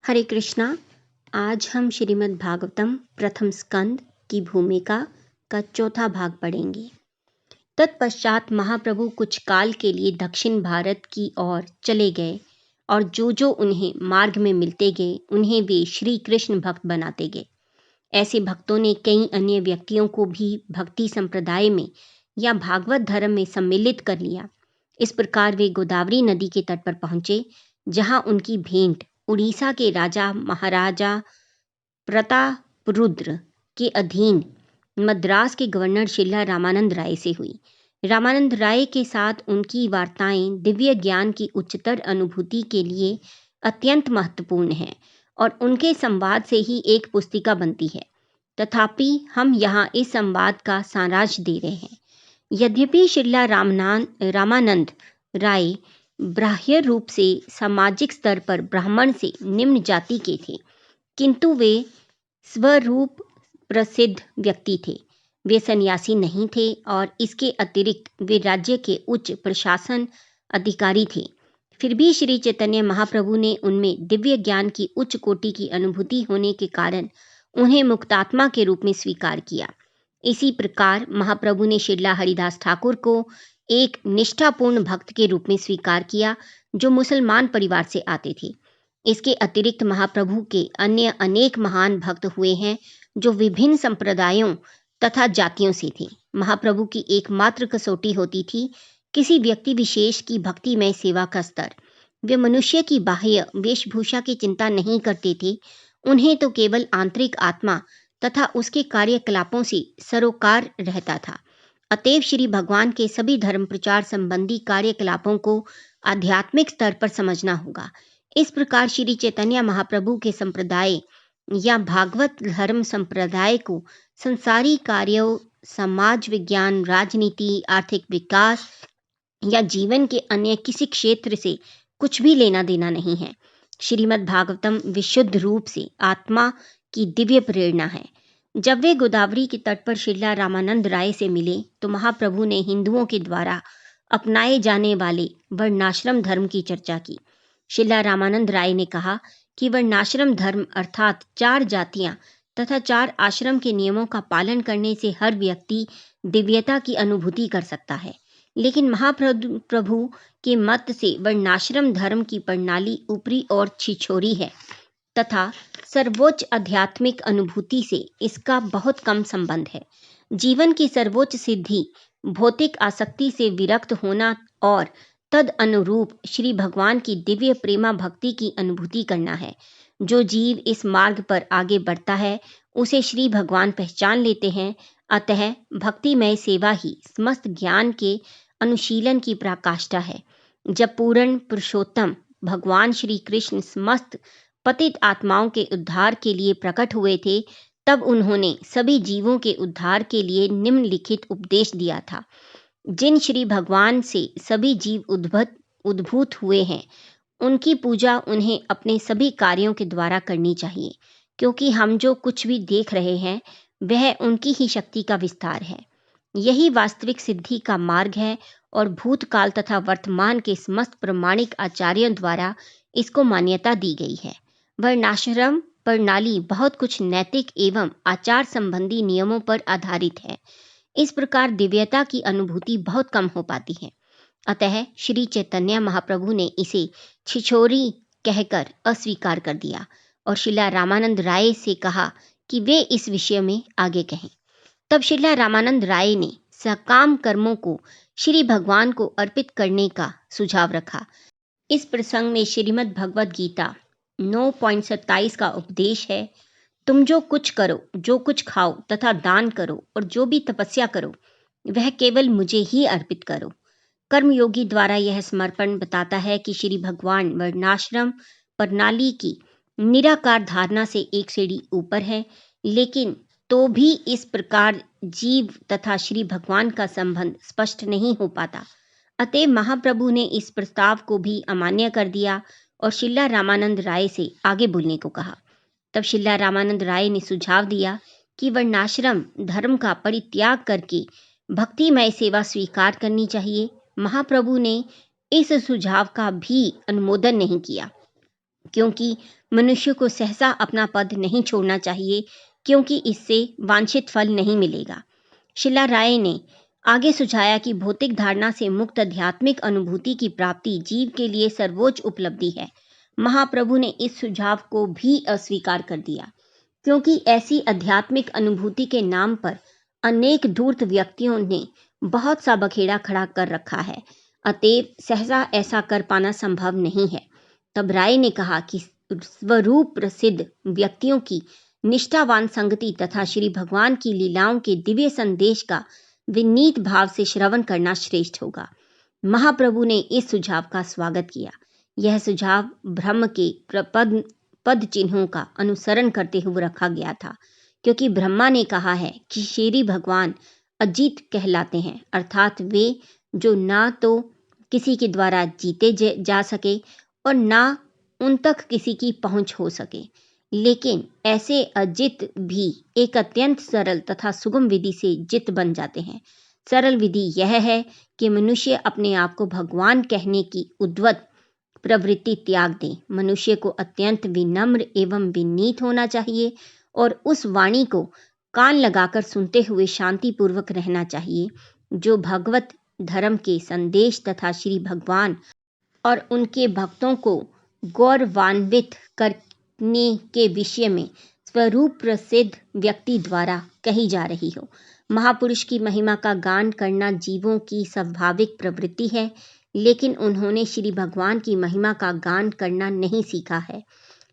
हरे कृष्णा। आज हम श्रीमद् भागवतम प्रथम स्कंद की भूमिका का चौथा भाग पढ़ेंगे। तत्पश्चात महाप्रभु कुछ काल के लिए दक्षिण भारत की ओर चले गए और जो जो उन्हें मार्ग में मिलते गए उन्हें वे श्री कृष्ण भक्त बनाते गए। ऐसे भक्तों ने कई अन्य व्यक्तियों को भी भक्ति संप्रदाय में या भागवत धर्म में सम्मिलित कर लिया। इस प्रकार वे गोदावरी नदी के तट पर पहुंचे, जहां उनकी भेंट उड़ीसा के राजा महाराजा प्रतापरुद्र के अधीन मद्रास के गवर्नर शिला रामानंद राय से हुई। रामानंद राय के साथ उनकी वार्ताएं दिव्य ज्ञान की उच्चतर अनुभूति के लिए अत्यंत महत्वपूर्ण हैं और उनके संवाद से ही एक पुस्तिका बनती है। तथापि हम यहाँ इस संवाद का सारांश दे रहे हैं। यद्यपि शिला रामानंद राय बाह्य रूप से सामाजिक स्तर पर ब्राह्मण से निम्न जाति के थे, किंतु वे स्वरूप प्रसिद्ध व्यक्ति थे। वे सन्यासी नहीं थे और इसके अतिरिक्त वे राज्य के उच्च प्रशासन अधिकारी थे। फिर भी श्री चैतन्य महाप्रभु ने उनमें दिव्य ज्ञान की उच्च कोटि की अनुभूति होने के कारण उन्हें मुक्तात्मा के रूप में स्वीकार किया। इसी प्रकार महाप्रभु ने शिला हरिदास ठाकुर को एक निष्ठापूर्ण भक्त के रूप में स्वीकार किया, जो मुसलमान परिवार से आते थे। इसके अतिरिक्त महाप्रभु के अन्य अनेक महान भक्त हुए हैं, जो विभिन्न संप्रदायों तथा जातियों से थे। महाप्रभु की एकमात्र कसौटी होती थी किसी व्यक्ति विशेष की भक्तिमय सेवा का स्तर। वे मनुष्य की बाह्य वेशभूषा की चिंता नहीं करते थे, उन्हें तो केवल आंतरिक आत्मा तथा उसके कार्यकलापों से सरोकार रहता था। अतएव श्री भगवान के सभी धर्म प्रचार संबंधी कार्यकलापों को आध्यात्मिक स्तर पर समझना होगा। इस प्रकार श्री चैतन्य महाप्रभु के संप्रदाय या भागवत धर्म संप्रदाय को संसारी कार्यों, समाज विज्ञान, राजनीति, आर्थिक विकास या जीवन के अन्य किसी क्षेत्र से कुछ भी लेना देना नहीं है। श्रीमद् भागवतम विशुद्ध रूप से आत्मा की दिव्य प्रेरणा है। जब वे गोदावरी के तट पर शिला रामानंद राय से मिले तो महाप्रभु ने हिंदुओं के द्वारा अपनाए जाने वाले वर्णाश्रम धर्म की चर्चा की। शिला रामानंद राय ने कहा कि वर्णाश्रम धर्म अर्थात 4 जातियां तथा 4 आश्रम के नियमों का पालन करने से हर व्यक्ति दिव्यता की अनुभूति कर सकता है, लेकिन महाप्रभु के मत से वर्णाश्रम धर्म की प्रणाली ऊपरी और छिछोरी है तथा सर्वोच्च आध्यात्मिक अनुभूति से इसका बहुत कम संबंध है। जीवन की सर्वोच्च सिद्धि भौतिक आसक्ति से विरक्त होना और तद अनुरूप श्री भगवान की दिव्य प्रेमा भक्ति की अनुभूति करना है। जो जीव इस मार्ग पर आगे बढ़ता है उसे श्री भगवान पहचान लेते हैं। अतः भक्तिमय सेवा ही समस्त ज्ञान के अनुशीलन की पराकाष्ठा है। जब पूर्ण पुरुषोत्तम भगवान श्री कृष्ण समस्त पतित आत्माओं के उद्धार के लिए प्रकट हुए थे, तब उन्होंने सभी जीवों के उद्धार के लिए निम्नलिखित उपदेश दिया था। जिन श्री भगवान से सभी जीव उद्भूत हुए हैं, उनकी पूजा उन्हें अपने सभी कार्यों के द्वारा करनी चाहिए, क्योंकि हम जो कुछ भी देख रहे हैं वह उनकी ही शक्ति का विस्तार है। यही वास्तविक सिद्धि का मार्ग है और भूतकाल तथा वर्तमान के समस्त प्रमाणिक आचार्यों द्वारा इसको मान्यता दी गई है। वर्णाश्रम प्रणाली बहुत कुछ नैतिक एवं आचार संबंधी नियमों पर आधारित है। इस प्रकार दिव्यता की अनुभूति बहुत कम हो पाती है। अतः श्री चैतन्य महाप्रभु ने इसे छिछोरी कहकर अस्वीकार कर दिया और शिला रामानंद राय से कहा कि वे इस विषय में आगे कहें। तब शिला रामानंद राय ने सकाम कर्मों को श्री भगवान को अर्पित करने का सुझाव रखा। इस प्रसंग में श्रीमद् भगवद गीता 9.27 का उपदेश है, तुम जो कुछ करो, जो कुछ खाओ तथा दान करो और जो भी तपस्या करो वह केवल मुझे ही अर्पित करो। कर्मयोगी द्वारा यह समर्पण बताता है कि श्री भगवान वर्णाश्रम प्रणाली की निराकार धारणा से एक सीढ़ी ऊपर है, लेकिन तो भी इस प्रकार जीव तथा श्री भगवान का संबंध स्पष्ट नहीं हो पाता। अतएव महाप्रभु ने इस प्रस्ताव को भी अमान्य कर दिया और शिला रामानंद राय से आगे बोलने को कहा। तब शिला रामानंद राय ने सुझाव दिया कि वर्णाश्रम धर्म का परित्याग करके भक्तिमय सेवा स्वीकार करनी चाहिए। महाप्रभु ने इस सुझाव का भी अनुमोदन नहीं किया, क्योंकि मनुष्य को सहसा अपना पद नहीं छोड़ना चाहिए, क्योंकि इससे वांछित फल नहीं मिलेगा। शिला राय ने आगे सुझाया कि भौतिक धारणा से मुक्त आध्यात्मिक अनुभूति की प्राप्ति जीव के लिए सर्वोच्च उपलब्धि है। महाप्रभु ने इस सुझाव को भी अस्वीकार कर दिया, क्योंकि ऐसी आध्यात्मिक अनुभूति के नाम पर अनेक धूर्त व्यक्तियों ने बहुत सा बखेड़ा खड़ा कर रखा है, अतएव सहसा ऐसा कर पाना संभव नहीं है। तब राय ने कहा कि स्वरूप प्रसिद्ध व्यक्तियों की निष्ठावान संगति तथा श्री भगवान की लीलाओं के दिव्य संदेश का विनीत भाव से श्रवण करना श्रेष्ठ होगा। महाप्रभु ने इस सुझाव का स्वागत किया। यह सुझाव ब्रह्म के पद चिन्हों का अनुसरण करते हुए रखा गया था, क्योंकि ब्रह्मा ने कहा है कि श्री भगवान अजीत कहलाते हैं, अर्थात वे जो ना तो किसी के द्वारा जीते जा सके और ना उन तक किसी की पहुंच हो सके, लेकिन ऐसे अजित भी एक अत्यंत सरल तथा सुगम विधि से जित बन जाते हैं। सरल विधि यह है कि मनुष्य अपने आप को भगवान कहने की उद्वत प्रवृत्ति त्याग दे। मनुष्य को अत्यंत विनम्र एवं विनीत होना चाहिए और उस वाणी को कान लगाकर सुनते हुए शांति पूर्वक रहना चाहिए जो भगवत धर्म के संदेश तथा श्री भगवान और उनके भक्तों को गौरवान्वित करने के विषय में स्वरूप प्रसिद्ध व्यक्ति द्वारा कही जा रही हो। महापुरुष की महिमा का गान करना जीवों की स्वाभाविक प्रवृत्ति है, लेकिन उन्होंने श्री भगवान की महिमा का गान करना नहीं सीखा है।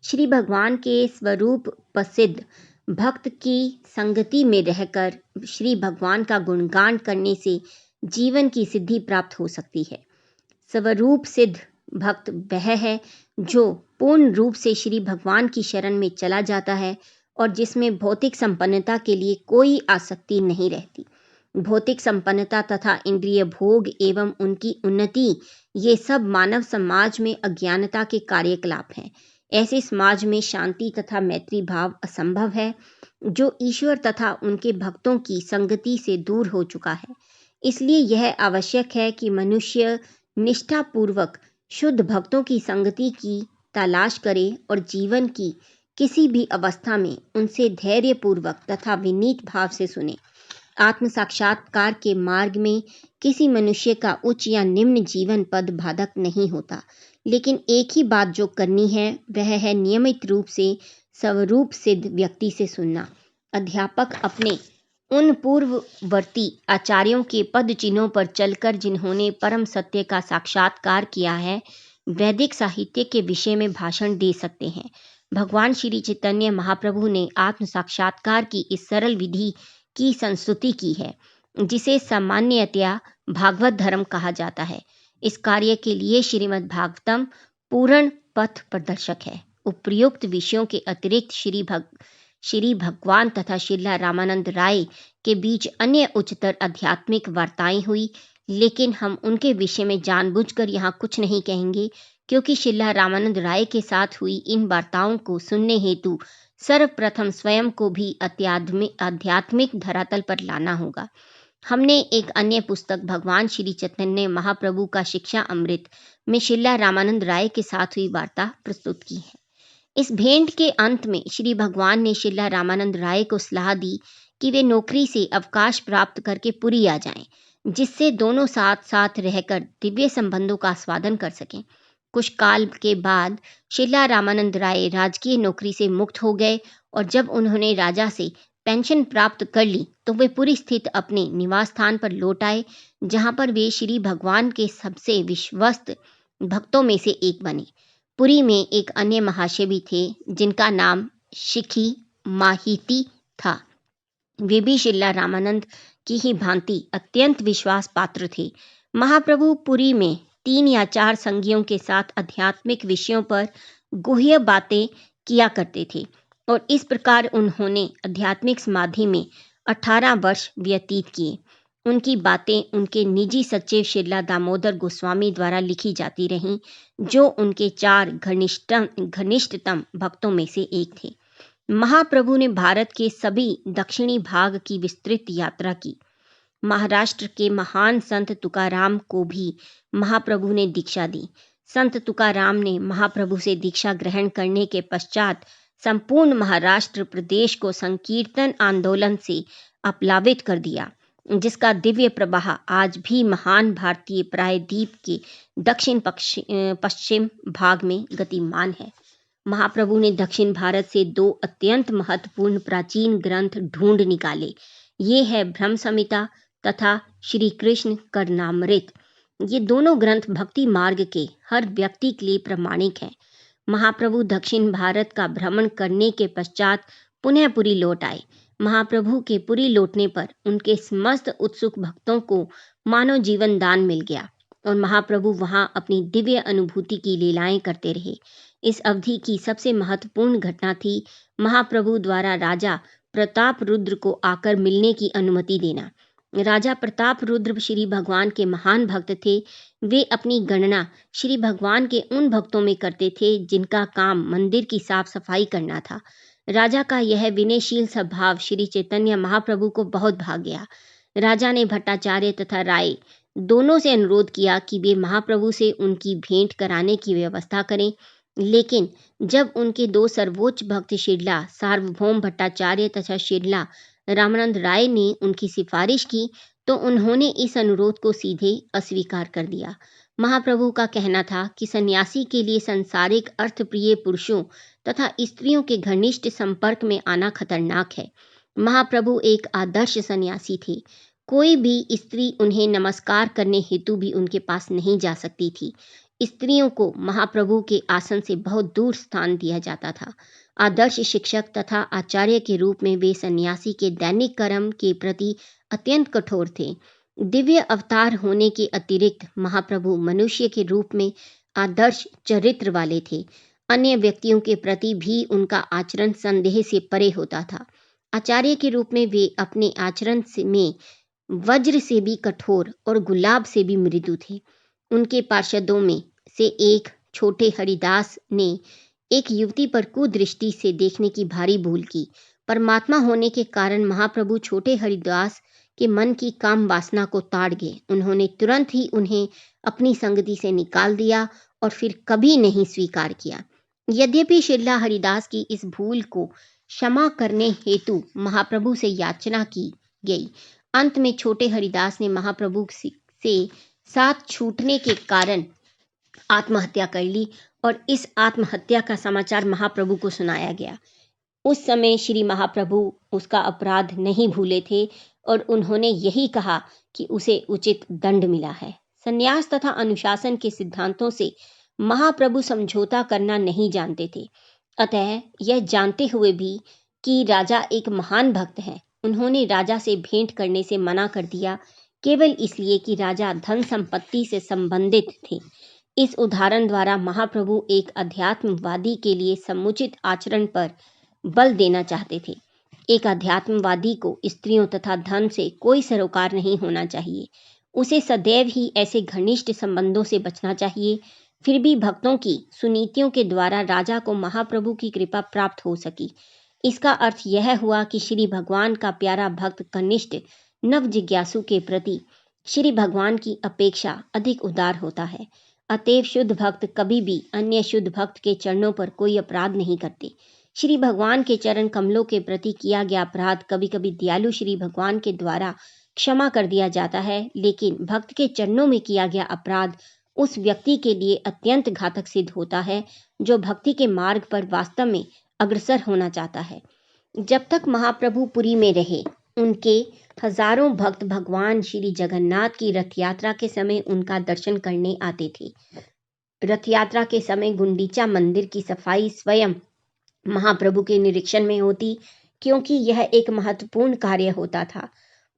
श्री भगवान के स्वरूप प्रसिद्ध भक्त की संगति में रहकर श्री भगवान का गुणगान करने से जीवन की सिद्धि प्राप्त हो सकती है। स्वरूप सिद्ध भक्त वह है जो पूर्ण रूप से श्री भगवान की शरण में चला जाता है और जिसमें भौतिक संपन्नता के लिए कोई आसक्ति नहीं रहती। भौतिक संपन्नता तथा इंद्रिय भोग एवं उनकी उन्नति, ये सब मानव समाज में अज्ञानता के कार्यकलाप हैं। ऐसे समाज में शांति तथा मैत्री भाव असंभव है, जो ईश्वर तथा उनके भक्तों की संगति से दूर हो चुका है। इसलिए यह आवश्यक है कि मनुष्य निष्ठापूर्वक शुद्ध भक्तों की संगति की तलाश करे और जीवन की किसी भी अवस्था में उनसे धैर्यपूर्वक तथा विनीत भाव से सुने। आत्म साक्षात्कार के मार्ग में किसी मनुष्य का उच्च या निम्न जीवन पद बाधक नहीं होता, लेकिन एक ही बात जो करनी है वह है नियमित रूप से स्वरूप सिद्ध व्यक्ति से सुनना। अध्यापक अपने उन पूर्ववर्ती आचार्यों के पद चिन्हों पर चलकर जिन्होंने परम सत्य का साक्षात्कार किया है, वैदिक साहित्य के विषय में भाषण दे सकते हैं। भगवान श्री चैतन्य महाप्रभु ने आत्म साक्षात्कार की इस सरल विधि की संस्तुति की है, जिसे सामान्यतया भागवत धर्म कहा जाता है। इस कार्य के लिए श्रीमद् भागवतम पूर्ण पथ प्रदर्शक है। उपर्युक्त विषयों के अतिरिक्त श्री भगवान तथा श्रीला रामानंद राय के बीच अन्य उच्चतर आध्यात्मिक वार्ताएं हुई, लेकिन हम उनके विषय में जानबूझकर यहाँ कुछ नहीं कहेंगे, क्योंकि श्रीला रामानंद राय के साथ हुई इन वार्ताओं को सुनने हेतु सर्वप्रथम स्वयं को भी आध्यात्मिक धरातल पर लाना होगा। हमने एक अन्य पुस्तक भगवान श्री चैतन्य महाप्रभु का शिक्षा अमृत में श्रीला रामानंद राय के साथ हुई वार्ता प्रस्तुत की है। इस भेंट के अंत में श्री भगवान ने श्रीला रामानंद राय को सलाह दी कि वे नौकरी से अवकाश प्राप्त करके पुरी आ जाएं, जिससे दोनों साथ साथ रहकर दिव्य संबंधों का आस्वादन कर सकें। कुछ काल के बाद श्रीला रामानंद राय राजकीय नौकरी से मुक्त हो गए और जब उन्होंने राजा से पेंशन प्राप्त कर ली तो वे पुरी स्थित अपने निवास स्थान पर लौट आए, जहां पर वे श्री भगवान के सबसे विश्वस्त भक्तों में से एक बने। पुरी में एक अन्य महाशय भी थे जिनका नाम शिखी माहिती था। वे भी श्रीला रामानंद की ही भांति अत्यंत विश्वास पात्र थे। महाप्रभु पुरी में 3 या 4 संगियों के साथ आध्यात्मिक विषयों पर गुह्य बातें किया करते थे और इस प्रकार उन्होंने आध्यात्मिक समाधि में 18 वर्ष व्यतीत किए। उनकी बातें उनके निजी सचिव श्रीला दामोदर गोस्वामी द्वारा लिखी जाती रहीं, जो उनके 4 घनिष्ठतम भक्तों में से एक थे। महाप्रभु ने भारत के सभी दक्षिणी भाग की विस्तृत यात्रा की। महाराष्ट्र के महान संत तुकाराम को भी महाप्रभु ने दीक्षा दी। संत तुकाराम ने महाप्रभु से दीक्षा ग्रहण करने के पश्चात संपूर्ण महाराष्ट्र प्रदेश को संकीर्तन आंदोलन से अपलावित कर दिया, जिसका दिव्य प्रवाह आज भी महान भारतीय प्रायद्वीप के दक्षिण पश्चिम भाग में गतिमान है। महाप्रभु ने दक्षिण भारत से 2 अत्यंत महत्वपूर्ण प्राचीन ग्रंथ ढूंढ निकाले। ये है ब्रह्म संहिता तथा श्री कृष्ण करनामृत। ये दोनों ग्रंथ भक्ति मार्ग के हर व्यक्ति के लिए प्रमाणिक हैं। महाप्रभु दक्षिण भारत का भ्रमण करने के पश्चात पुनः पुरी लौट आए। महाप्रभु के पुरी लौटने पर उनके समस्त उत्सुक भक्तों को मानव जीवन दान मिल गया और महाप्रभु वहां अपनी दिव्य अनुभूति की लीलाएं करते रहे। इस अवधि की सबसे महत्वपूर्ण घटना थी महाप्रभु द्वारा राजा प्रताप रुद्र को आकर मिलने की अनुमति देना। राजा प्रताप रुद्र श्री भगवान के महान भक्त थे। वे अपनी गणना श्री भगवान के उन भक्तों में करते थे जिनका काम मंदिर की साफ सफाई करना था। राजा का यह विनयशील स्वभाव श्री चैतन्य महाप्रभु को बहुत भा गया। राजा ने भट्टाचार्य तथा राय दोनों से अनुरोध किया कि वे महाप्रभु से उनकी भेंट कराने की व्यवस्था करें, लेकिन जब उनके 2 सर्वोच्च भक्त शिरला सार्वभौम भट्टाचार्य तथा शिरला रामानंद राय ने उनकी सिफारिश की तो उन्होंने इस अनुरोध को सीधे अस्वीकार कर दिया। महाप्रभु का कहना था कि सन्यासी के लिए सांसारिक अर्थप्रिय पुरुषों तथा स्त्रियों के घनिष्ठ संपर्क में आना खतरनाक है। महाप्रभु एक आदर्श सन्यासी थे। कोई भी स्त्री उन्हें नमस्कार करने हेतु भी उनके पास नहीं जा सकती थी। स्त्रियों को महाप्रभु के आसन से बहुत दूर स्थान दिया जाता था। आदर्श शिक्षक तथा आचार्य के रूप में वे सन्यासी के दैनिक कर्म के प्रति अत्यंत कठोर थे। दिव्य अवतार होने के अतिरिक्त महाप्रभु मनुष्य के रूप में आदर्श चरित्र वाले थे। अन्य व्यक्तियों के प्रति भी उनका आचरण संदेह से परे होता था। आचार्य के रूप में वे अपने आचरण में वज्र से भी कठोर और गुलाब से भी मृदु थे। उनके पार्षदों में से एक छोटे हरिदास ने एक युवती पर कुदृष्टि से देखने की भारी भूल की। परमात्मा होने के कारण महाप्रभु छोटे हरिदास के मन की काम वासना को ताड़ गए। उन्होंने तुरंत ही उन्हें अपनी संगति से निकाल दिया और फिर कभी नहीं स्वीकार किया। यद्यपि शिरला हरिदास की इस भूल को क्षमा करने हेतु महाप्रभु से याचना की गई, अंत में छोटे हरिदास ने महाप्रभु से साथ छूटने के कारण आत्महत्या कर ली और इस आत्महत्या का समाचार महाप्रभु को सुनाया गया। उस समय श्री महाप्रभु उसका अपराध नहीं भूले थे और उन्होंने यही कहा कि उसे उचित दंड मिला है। संन्यास तथा अनुशासन के सिद्धांतों से महाप्रभु समझौता करना नहीं जानते थे। अतः यह जानते हुए भी कि राजा एक महान भक्त है, उन्होंने राजा से भेंट करने से मना कर दिया, केवल इसलिए कि राजा धन संपत्ति से संबंधित थे। इस उदाहरण द्वारा महाप्रभु एक अध्यात्मवादी के लिए समुचित आचरण पर बल देना चाहते थे। एक अध्यात्मवादी को स्त्रियों तथा धन से कोई सरोकार नहीं होना चाहिए। उसे सदैव ही ऐसे घनिष्ठ संबंधों से बचना चाहिए। फिर भी भक्तों की सुनीतियों के द्वारा राजा को महाप्रभु की कृपा प्राप्त हो सकी। इसका अर्थ यह हुआ कि श्री भगवान का प्यारा भक्त कनिष्ठ नव जिज्ञासु के प्रति श्री भगवान की अपेक्षा अधिक उदार होता है। अतएव शुद्ध भक्त कभी भी अन्य शुद्ध भक्त के चरणों पर कोई अपराध नहीं करते। श्री भगवान के चरण कमलों के प्रति किया गया अपराध कभी कभी दयालु श्री भगवान के द्वारा क्षमा कर दिया जाता है, लेकिन भक्त के चरणों में किया गया अपराध उस व्यक्ति के लिए अत्यंत घातक सिद्ध होता है जो भक्ति के मार्ग पर वास्तव में अग्रसर होना चाहता है। जब तक महाप्रभु पुरी में रहे, उनके हजारों भक्त भगवान श्री जगन्नाथ की रथ यात्रा के समय उनका दर्शन करने आते थे। रथ यात्रा के समय गुंडीचा मंदिर की सफाई स्वयं महाप्रभु के निरीक्षण में होती, क्योंकि यह एक महत्वपूर्ण कार्य होता था।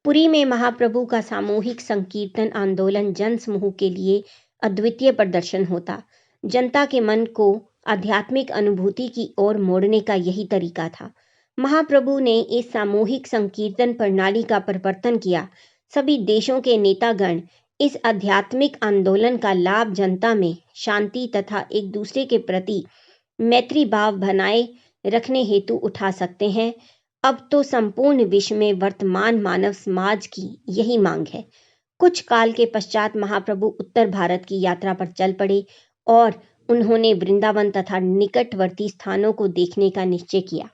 पुरी में महाप्रभु का सामूहिक संकीर्तन आंदोलन जन समूह के लिए अद्वितीय प्रदर्शन होता। जनता के मन को आध्यात्मिक अनुभूति की ओर मोड़ने का यही तरीका था। महाप्रभु ने इस सामूहिक संकीर्तन प्रणाली का प्रवर्तन किया। सभी देशों के नेतागण इस आध्यात्मिक आंदोलन का लाभ जनता में शांति तथा एक दूसरे के प्रति मैत्री भाव बनाए रखने हेतु उठा सकते हैं। अब तो संपूर्ण विश्व में वर्तमान मानव समाज की यही मांग है। कुछ काल के पश्चात महाप्रभु उत्तर भारत की यात्रा पर चल पड़े। और उन्होंने वृंदावन तथा निकटवर्ती स्थानों को देखने का निश्चय किया।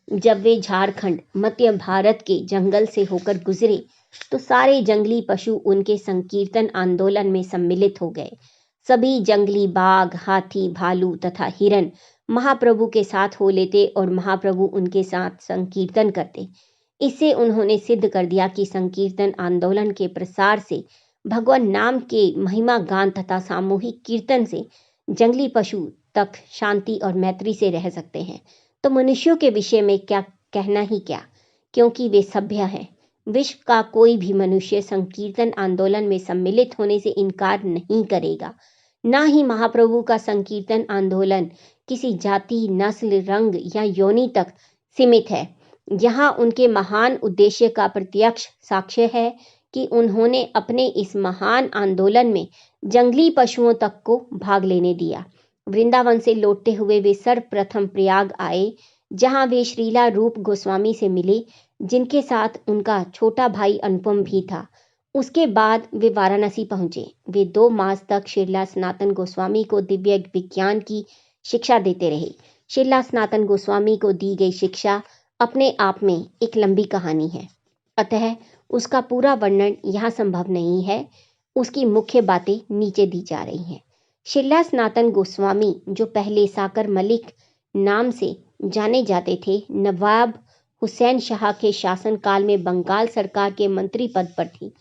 जब वे झारखंड, मध्य भारत के जंगल से होकर गुजरे तो सारे जंगली पशु उनके संकीर्तन आंदोलन में सम्मिलित हो गए। सभी जंगली बाघ, हाथी, भालू तथा हिरन महाप्रभु के साथ हो लेते और महाप्रभु उनके साथ संकीर्तन करते। इससे उन्होंने सिद्ध कर दिया कि संकीर्तन आंदोलन के प्रसार से, भगवान नाम के महिमा गान तथा सामूहिक कीर्तन से जंगली पशु तक शांति और मैत्री से रह सकते हैं। तो मनुष्यों के विषय में क्या कहना ही क्या, क्योंकि वे सभ्य हैं। विश्व का कोई भी मनुष्य संकीर्तन आंदोलन में सम्मिलित होने से इनकार नहीं करेगा। ना ही महाप्रभु का संकीर्तन आंदोलन किसी जाति, नस्ल, रंग या योनि तक सीमित है। यहाँ उनके महान उद्देश्य का प्रत्यक्ष साक्ष्य है कि उन्होंने अपने इस महान आंदोलन में जंगली पशुओं तक को भाग लेने दिया। वृंदावन से लौटते हुए वे सर्वप्रथम प्रयाग आए, जहाँ वे श्रीला रूप गोस्वामी से मिले, जिनके साथ उनका छोटा भाई अनुपम भी था। उसके बाद वे वाराणसी पहुंचे। वे 2 मास तक श्रीला सनातन गोस्वामी को दिव्य विज्ञान की शिक्षा देते रहे। श्रीला सनातन गोस्वामी को दी गई शिक्षा अपने आप में एक लंबी कहानी है, अतः उसका पूरा वर्णन यहाँ संभव नहीं है। उसकी मुख्य बातें नीचे दी जा रही हैं। श्रीला सनातन गोस्वामी, जो पहले साकर मलिक नाम से जाने जाते थे, नवाब हुसैन शाह के शासनकाल में बंगाल सरकार के मंत्री पद पर थे।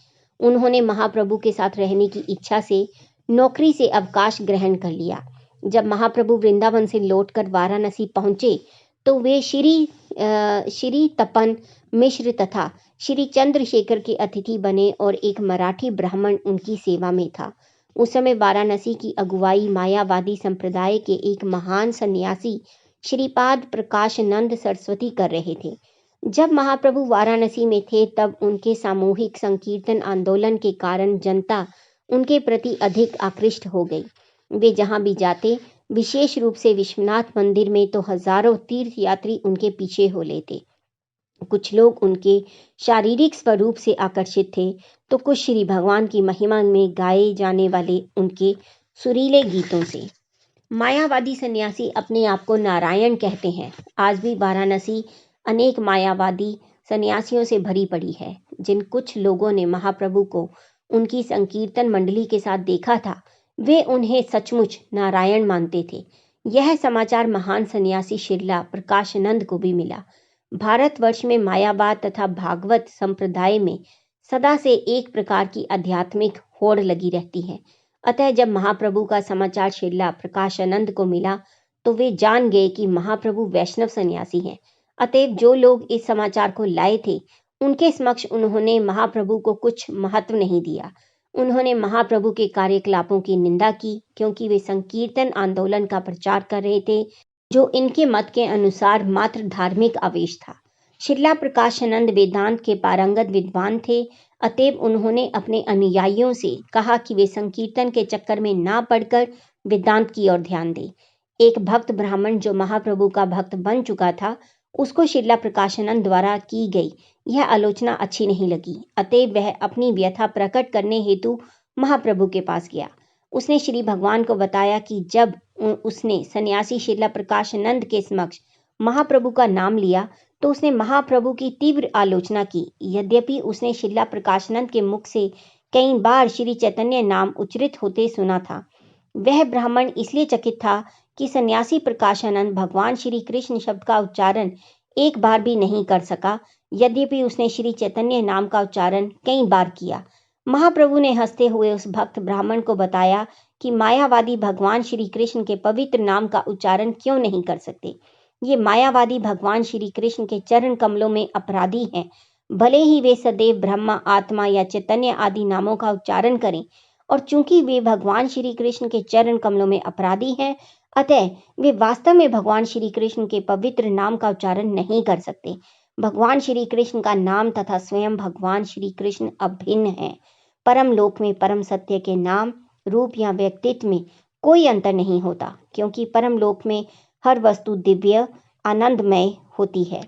उन्होंने महाप्रभु के साथ रहने की इच्छा से नौकरी से अवकाश ग्रहण कर लिया। जब महाप्रभु वृंदावन से लौटकर वाराणसी पहुंचे तो वे श्री तपन मिश्र तथा श्री चंद्रशेखर के अतिथि बने और एक मराठी ब्राह्मण उनकी सेवा में था। उस समय वाराणसी की अगुवाई मायावादी संप्रदाय के एक महान सन्यासी श्रीपाद प्रकाशानंद सरस्वती कर रहे थे। जब महाप्रभु वाराणसी में थे तब उनके सामूहिक संकीर्तन आंदोलन के कारण जनता उनके प्रति अधिक आकृष्ट हो गई। वे जहां भी जाते, विशेष रूप से विश्वनाथ मंदिर में, तो हजारों तीर्थ यात्री उनके पीछे हो लेते। कुछ लोग उनके शारीरिक स्वरूप से आकर्षित थे, तो कुछ श्री भगवान की महिमा में गाए जाने वाले उनके सुरीले गीतों से। मायावादी सन्यासी अपने आप को नारायण कहते हैं। आज भी वाराणसी अनेक मायावादी सन्यासियों से भरी पड़ी है। जिन कुछ लोगों ने महाप्रभु को उनकी संकीर्तन मंडली के साथ देखा था, वे उन्हें सचमुच नारायण मानते थे। यह समाचार महान सन्यासी श्रीला प्रकाशानंद को भी मिला। भारतवर्ष में मायावाद तथा भागवत संप्रदाय में सदा से एक प्रकार की आध्यात्मिक होड़ लगी रहती है। अतः जब महाप्रभु का समाचार श्रीला प्रकाशानंद को मिला तो वे जान गए कि महाप्रभु वैष्णव सन्यासी हैं। अतएव जो लोग इस समाचार को लाए थे, उनके समक्ष उन्होंने महाप्रभु को कुछ महत्व नहीं दिया। उन्होंने महाप्रभु के कार्यकलापों की निंदा की, क्योंकि वे संकीर्तन आंदोलन का प्रचार कर रहे थे, जो इनके मत के अनुसार मात्र धार्मिक आवेश था। श्रीला प्रकाशानंद वेदांत के पारंगत विद्वान थे। अतएव उन्होंने अपने अनुयायियों से कहा कि वे संकीर्तन के चक्कर में ना पड़कर वेदांत की ओर ध्यान दें। एक भक्त ब्राह्मण जो महाप्रभु का भक्त बन चुका था, उसको श्रीला प्रकाशानंद द्वारा की गई यह आलोचना अच्छी नहीं लगी। अतएव वह अपनी व्यथा प्रकट करने हेतु महाप्रभु के पास गया। उसने श्री भगवान को बताया कि जब उसने सन्यासी श्रीला प्रकाशानंद के समक्ष महाप्रभु का नाम लिया तो उसने महाप्रभु की तीव्र आलोचना की। यद्यपि उसने श्रीला प्रकाशानंद के मुख से कई बार श्री चैतन्य नाम उच्चरित होते सुना था, वह ब्राह्मण इसलिए चकित था कि सन्यासी प्रकाशानंद भगवान श्री कृष्ण शब्द का उच्चारण एक बार भी नहीं कर सका, यद्यपि उसने श्री चैतन्य नाम का उच्चारण कई बार किया। महाप्रभु ने हंसते हुए उस भक्त ब्राह्मण को बताया कि मायावादी भगवान श्री कृष्ण के पवित्र नाम का उच्चारण क्यों नहीं कर सकते। ये मायावादी भगवान श्री कृष्ण के चरण कमलों में अपराधी हैं। भले ही वे सदैव ब्रह्मा, आत्मा या चैतन्य आदि नामों का उच्चारण करें, और चूंकि वे भगवान श्री कृष्ण के चरण कमलों में अपराधी हैं, अतः वे वास्तव में भगवान श्री कृष्ण के पवित्र नाम का उच्चारण नहीं कर सकते। भगवान श्री कृष्ण का नाम तथा स्वयं भगवान श्री कृष्ण अभिन्न है। परम लोक में परम सत्य के नाम, रूप या व्यक्तित्व में कोई अंतर नहीं होता, क्योंकि परम लोक में हर वस्तु दिव्य आनंदमय होती है।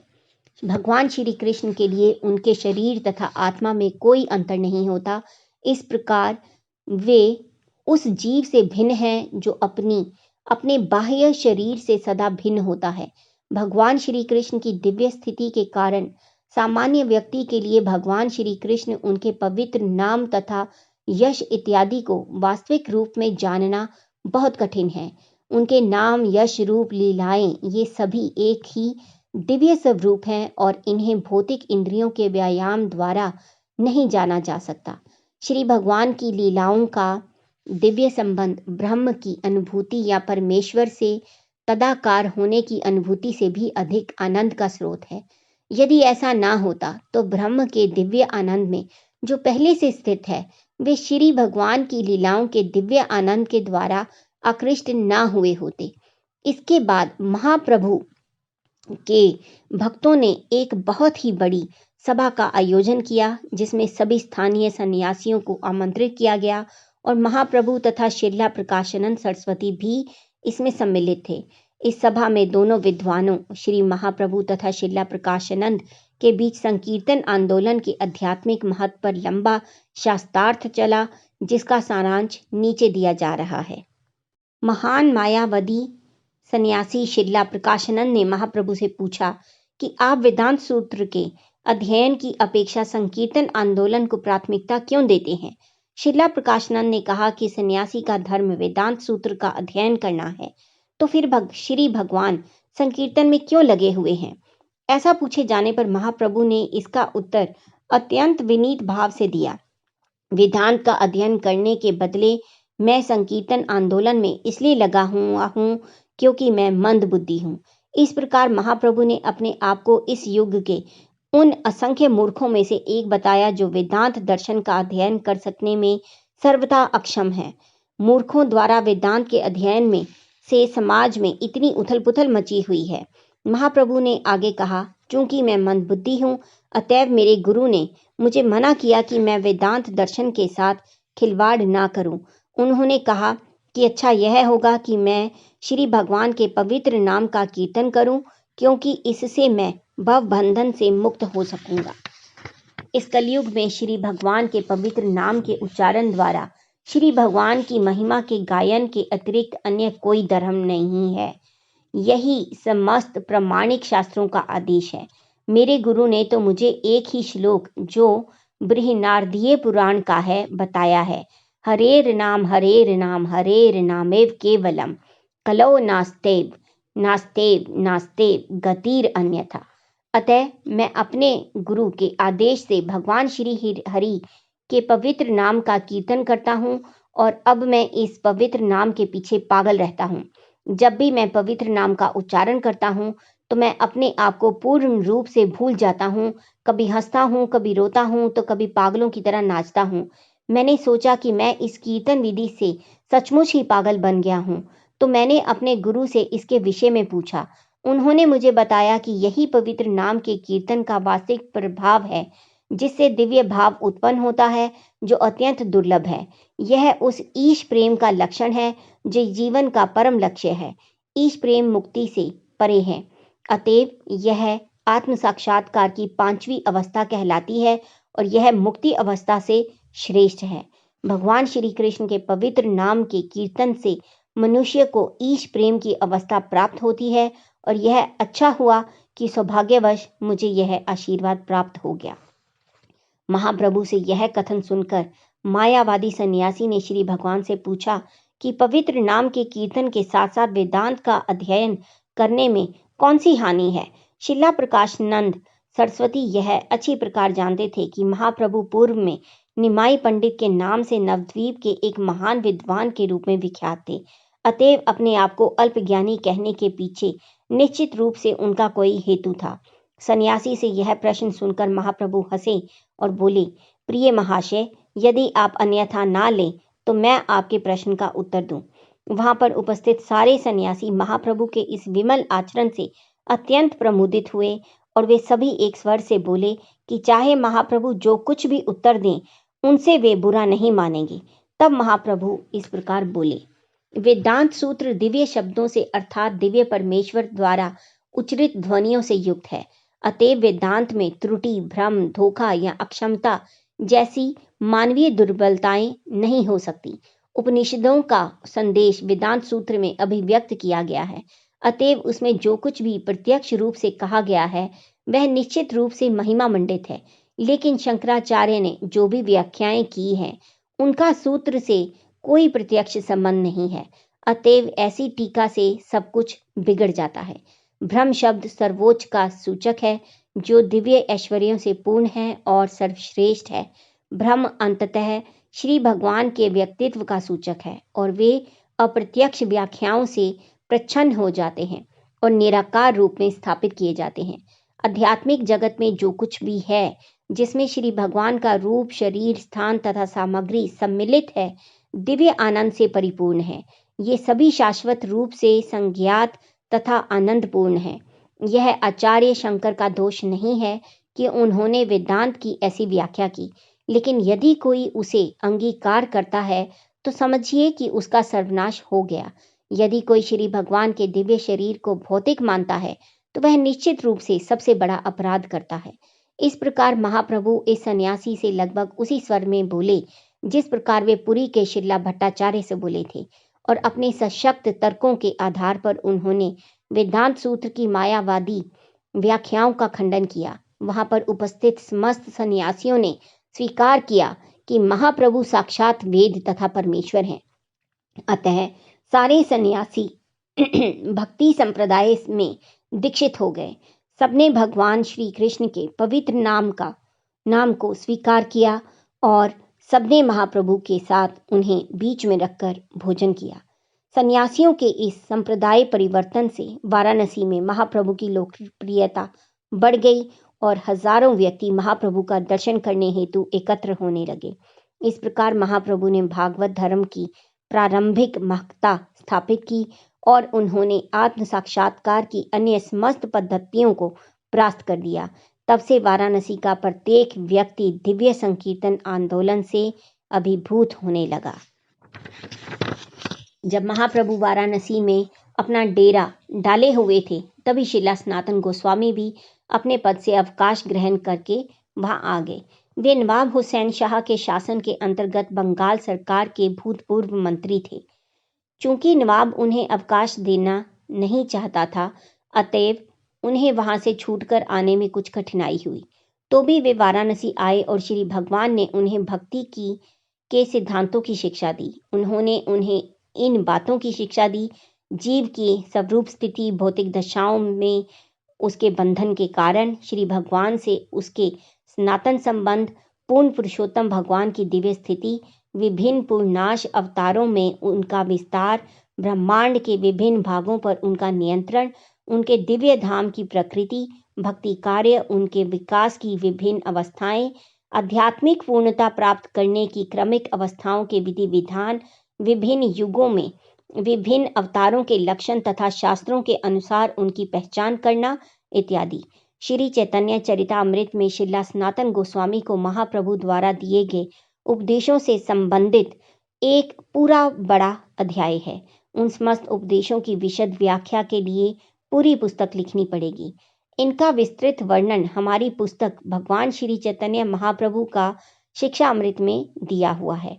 भगवान श्री कृष्ण के लिए उनके शरीर तथा आत्मा में कोई अंतर नहीं होता। इस प्रकार वे उस जीव से भिन्न है जो अपने बाह्य शरीर से सदा भिन्न होता है। भगवान श्री कृष्ण की दिव्य स्थिति के कारण सामान्य व्यक्ति के लिए भगवान श्री कृष्ण, उनके पवित्र नाम तथा यश इत्यादि को वास्तविक रूप में जानना बहुत कठिन है। उनके नाम, यश, रूप, लीलाएं ये सभी एक ही दिव्य स्वरूप हैं और इन्हें भौतिक इंद्रियों के व्यायाम द्वारा नहीं जाना जा सकता। श्री भगवान की लीलाओं का दिव्य संबंध ब्रह्म की अनुभूति या परमेश्वर से तदाकार होने की अनुभूति से भी अधिक आनंद का स्रोत है। यदि ऐसा ना होता तो ब्रह्म के दिव्य आनंद में जो पहले से स्थित है, वे श्री भगवान की लीलाओं के दिव्य आनंद के द्वारा आकृष्ट ना हुए होते। इसके बाद महाप्रभु के भक्तों ने एक बहुत ही बड़ी सभा का आयोजन किया, जिसमें सभी स्थानीय सन्यासियों को आमंत्रित किया गया और महाप्रभु तथा शिला प्रकाशानंद सरस्वती भी इसमें सम्मिलित थे। इस सभा में दोनों विद्वानों श्री महाप्रभु तथा शिला प्रकाशानंद के बीच संकीर्तन आंदोलन के आध्यात्मिक महत्व पर लंबा शास्त्रार्थ चला, जिसका सारांश नीचे दिया जा रहा है। महान मायावादी सन्यासी शिला प्रकाशानंद ने महाप्रभु से पूछा कि आप वेदांत सूत्र के अध्ययन की अपेक्षा संकीर्तन आंदोलन को प्राथमिकता क्यों देते हैं। शिला प्रकाशानंद ने कहा कि सन्यासी का धर्म वेदांत सूत्र का अध्ययन करना है, तो फिर श्री भगवान संकीर्तन में क्यों लगे हुए हैं। ऐसा पूछे जाने पर महाप्रभु ने इसका उत्तर अत्यंत विनीत भाव से दिया। वेदांत का अध्ययन करने के बदले मैं संकीर्तन आंदोलन में इसलिए लगा हूँ क्योंकि मैं मंद बुद्धि हूँ। इस प्रकार महाप्रभु ने अपने आप को इस युग के उन असंख्य मूर्खों में से एक बताया जो वेदांत दर्शन का अध्ययन कर सकने में सर्वथा अक्षम है। मूर्खों द्वारा वेदांत के अध्ययन में से समाज में इतनी उथल पुथल मची हुई है। महाप्रभु ने आगे कहा, चूंकि मैं मंदबुद्धि हूँ, अतएव मेरे गुरु ने मुझे मना किया कि मैं वेदांत दर्शन के साथ खिलवाड़ ना करूं। उन्होंने कहा कि अच्छा यह होगा कि मैं श्री भगवान के पवित्र नाम का कीर्तन करूं, क्योंकि इससे मैं भव बंधन से मुक्त हो सकूंगा। इस कलयुग में श्री भगवान के पवित्र नाम के उच्चारण द्वारा श्री भगवान की महिमा के गायन के अतिरिक्त अन्य कोई धर्म नहीं है। यही समस्त प्रमाणिक शास्त्रों का आदेश है। मेरे गुरु ने तो मुझे एक ही श्लोक जो बृहनारदीय पुराण का है बताया है, हरेर नाम हरेर नामेव केवलम कलौ नास्तेव नास्तेव नास्तेव गतिर अन्यथा। अतः मैं अपने गुरु के आदेश से भगवान श्री हरि के पवित्र नाम का कीर्तन करता हूँ और अब मैं इस पवित्र नाम के पीछे पागल रहता हूँ। जब भी मैं पवित्र नाम का उच्चारण करता हूँ तो मैं अपने आप को पूर्ण रूप से भूल जाता हूँ। कभी हंसता हूँ, कभी रोता हूँ, तो कभी पागलों की तरह नाचता हूँ। मैंने सोचा कि मैं इस कीर्तन विधि से सचमुच ही पागल बन गया हूँ, तो मैंने अपने गुरु से इसके विषय में पूछा। उन्होंने मुझे बताया कि यही पवित्र नाम के कीर्तन का वास्तविक प्रभाव है, जिससे दिव्य भाव उत्पन्न होता है जो अत्यंत दुर्लभ है। यह उस ईश प्रेम का लक्षण है जो जीवन का परम लक्ष्य है। ईश प्रेम मुक्ति से परे है, अतएव यह आत्म साक्षात्कार की 5वीं अवस्था कहलाती है और यह मुक्ति अवस्था से श्रेष्ठ है। भगवान श्री कृष्ण के पवित्र नाम के कीर्तन से मनुष्य को ईश प्रेम की अवस्था प्राप्त होती है और यह अच्छा हुआ कि सौभाग्यवश मुझे यह आशीर्वाद प्राप्त हो गया। महाप्रभु से यह कथन सुनकर मायावादी सन्यासी ने श्री भगवान से पूछा कि पवित्र नाम के कीर्तन के साथ साथ वेदांत का अध्ययन करने में कौन सी हानि है। शिला प्रकाशानंद सरस्वती यह अच्छी प्रकार जानते थे कि महाप्रभु पूर्व में निमाई पंडित के नाम से नवद्वीप के एक महान विद्वान के रूप में विख्यात थे। अतएव अपने आप को अल्पज्ञानी कहने के पीछे निश्चित रूप से उनका कोई हेतु था। सन्यासी से यह प्रश्न सुनकर महाप्रभु हंसे और बोले, प्रिय महाशय, यदि आप अन्यथा ना लें तो मैं आपके प्रश्न का उत्तर दूं। वहां पर उपस्थित सारे सन्यासी महाप्रभु के इस विमल आचरण से अत्यंत प्रमुदित हुए और वे सभी एक स्वर से बोले कि चाहे महाप्रभु जो कुछ भी उत्तर दें, उनसे वे बुरा नहीं मानेंगे। तब महाप्रभु इस प्रकार बोले, वेदांत सूत्र दिव्य शब्दों से अर्थात दिव्य परमेश्वर द्वारा उच्चरित ध्वनियों से युक्त है। अतएव वेदांत में त्रुटि, भ्रम, धोखा या अक्षमता जैसी मानवीय दुर्बलताएं नहीं हो सकती। उपनिषदों का संदेश वेदांत सूत्र में अभिव्यक्त किया गया है। अतएव उसमें जो कुछ भी प्रत्यक्ष रूप से कहा गया है वह निश्चित रूप से महिमा मंडित है, लेकिन शंकराचार्य ने जो भी व्याख्याएं की हैं उनका सूत्र से कोई प्रत्यक्ष संबंध नहीं है। अतएव ऐसी टीका से सब कुछ बिगड़ जाता है। ब्रह्म शब्द सर्वोच्च का सूचक है, जो दिव्य ऐश्वर्यों से पूर्ण है और सर्वश्रेष्ठ है। ब्रह्म अंततः श्री भगवान के व्यक्तित्व का सूचक है और वे अप्रत्यक्ष व्याख्याओं से प्रच्छन्न हो जाते हैं और निराकार रूप में स्थापित किए जाते हैं। आध्यात्मिक जगत में जो कुछ भी है जिसमें श्री भगवान का रूप, शरीर, स्थान तथा सामग्री सम्मिलित है, दिव्य आनंद से परिपूर्ण है। ये सभी शाश्वत रूप से संज्ञात तथा आनंदपूर्ण है। यह आचार्य शंकर का दोष नहीं है कि उन्होंने वेदांत की ऐसी व्याख्या की, लेकिन यदि कोई उसे अंगीकार करता है तो समझिए कि उसका सर्वनाश हो गया। यदि कोई श्री भगवान के दिव्य शरीर को भौतिक मानता है तो वह निश्चित रूप से सबसे बड़ा अपराध करता है। इस प्रकार महाप्रभु इस सन्यासी से लगभग उसी स्वर में बोले जिस प्रकार वे पुरी के शिला भट्टाचार्य से बोले थे, और अपने सशक्त तर्कों के आधार पर उन्होंने वेदांत सूत्र की मायावादी व्याख्याओं का खंडन किया। वहां पर उपस्थित समस्त सन्यासियों ने स्वीकार किया कि महाप्रभु साक्षात वेद तथा परमेश्वर हैं। अतः सारे सन्यासी भक्ति संप्रदाय में दीक्षित हो गए। सबने भगवान श्री कृष्ण के पवित्र नाम को स्वीकार किया और सबने महाप्रभु के साथ उन्हें बीच में रखकर भोजन किया। सन्यासियों के इस संप्रदाय परिवर्तन से वाराणसी में महाप्रभु की लोकप्रियता बढ़ गई और हजारों व्यक्ति महाप्रभु का दर्शन करने हेतु एकत्र होने लगे। इस प्रकार महाप्रभु ने भागवत धर्म की प्रारंभिक महत्ता स्थापित की और उन्होंने आत्म साक्षात्कार की अन्य समस्त पद्धतियों को परास्त कर दिया। तब से वाराणसी का प्रत्येक व्यक्ति दिव्य संकीर्तन आंदोलन से अभिभूत होने लगा। जब महाप्रभु वाराणसी में अपना डेरा डाले हुए थे, तभी श्रीला सनातन गोस्वामी भी अपने पद से अवकाश ग्रहण करके वहां आ गए। वे नवाब हुसैन शाह के शासन के अंतर्गत बंगाल सरकार के भूतपूर्व मंत्री थे। चूंकि नवाब उन्हें अवकाश देना नहीं चाहता था, अतएव उन्हें वहां से छूटकर आने में कुछ कठिनाई हुई। तो भी वे वाराणसी आए और श्री भगवान ने उन्हें भक्ति के सिद्धांतों की शिक्षा दी। उन्होंने उन्हें इन बातों की शिक्षा दी, जीव की स्वरूप स्थिति, भौतिक दशाओं में उसके बंधन के कारण, श्री भगवान से उसके सनातन संबंध, पूर्ण पुरुषोत्तम भगवान की दिव्य स्थिति, विभिन्न पूर्णाश अवतारों में उनका विस्तार, ब्रह्मांड के विभिन्न भागों पर उनका नियंत्रण, उनके दिव्य धाम की प्रकृति, भक्ति कार्य, उनके विकास की विभिन्न अवस्थाएं, आध्यात्मिक पूर्णता प्राप्त करने की क्रमिक अवस्थाओं के विधि विधान, विभिन्न युगों में विभिन्न अवतारों के लक्षण तथा शास्त्रों के अनुसार उनकी पहचान करना इत्यादि। श्री चैतन्य चरितामृत में श्रीला सनातन गोस्वामी को महाप्रभु द्वारा दिए गए उपदेशों से संबंधित एक पूरा बड़ा अध्याय है। उन समस्त उपदेशों की विशद व्याख्या के लिए पूरी पुस्तक लिखनी पड़ेगी। इनका विस्तृत वर्णन हमारी पुस्तक भगवान श्री चैतन्य महाप्रभु का शिक्षा अमृत में दिया हुआ है।